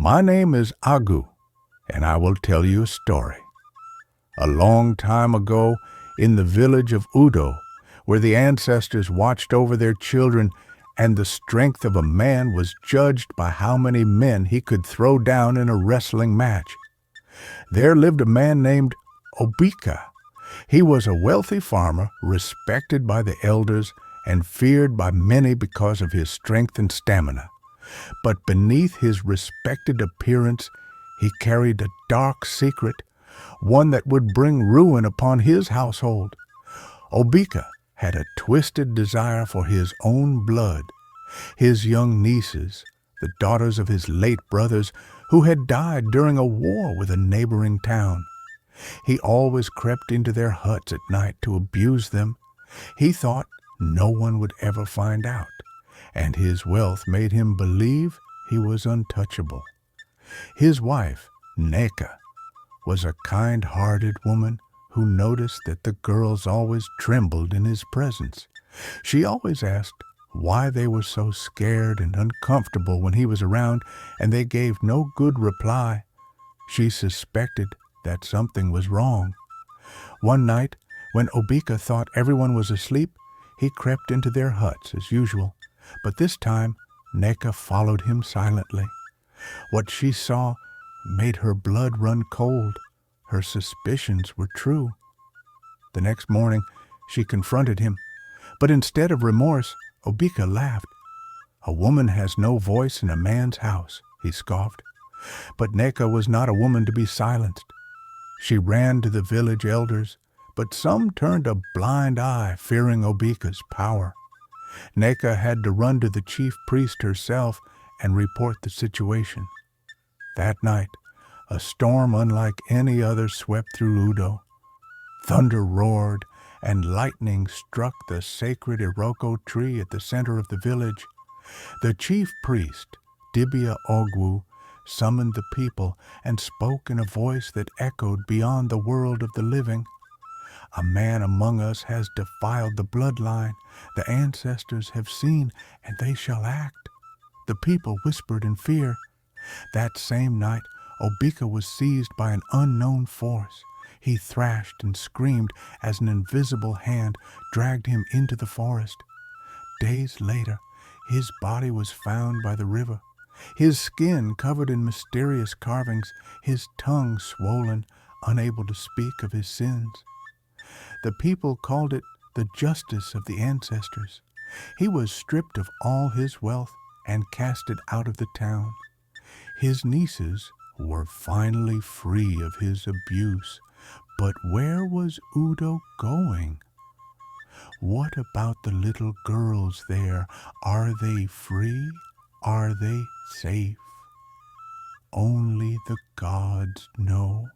My name is Agu, and I will tell you a story. A long time ago, in the village of Udo, where the ancestors watched over their children and the strength of a man was judged by how many men he could throw down in a wrestling match, there lived a man named Obika. He was a wealthy farmer, respected by the elders and feared by many because of his strength and stamina. But beneath his respected appearance, he carried a dark secret, one that would bring ruin upon his household. Obika had a twisted desire for his own blood. His young nieces, the daughters of his late brothers, who had died during a war with a neighboring town. He always crept into their huts at night to abuse them. He thought no one would ever find out, and his wealth made him believe he was untouchable. His wife, Neka, was a kind-hearted woman who noticed that the girls always trembled in his presence. She always asked why they were so scared and uncomfortable when he was around, and they gave no good reply. She suspected that something was wrong. One night, when Obika thought everyone was asleep, he crept into their huts as usual, but this time Neka followed him silently. What she saw made her blood run cold. Her suspicions were true. The next morning, she confronted him, but instead of remorse, Obika laughed. "A woman has no voice in a man's house," he scoffed. But Neka was not a woman to be silenced. She ran to the village elders, but some turned a blind eye, fearing Obika's power. Neka had to run to the chief priest herself and report the situation. That night, a storm unlike any other swept through Udo. Thunder roared, and lightning struck the sacred Iroko tree at the center of the village. The chief priest, Dibia Ogwu, summoned the people and spoke in a voice that echoed beyond the world of the living. "A man among us has defiled the bloodline. The ancestors have seen, and they shall act." The people whispered in fear. That same night, Obika was seized by an unknown force. He thrashed and screamed as an invisible hand dragged him into the forest. Days later, his body was found by the river. His skin covered in mysterious carvings, his tongue swollen, unable to speak of his sins. The people called it the justice of the ancestors. He was stripped of all his wealth and casted out of the town. His nieces were finally free of his abuse. But where was Udo going? What about the little girls there? Are they free? Are they safe? Only the gods know.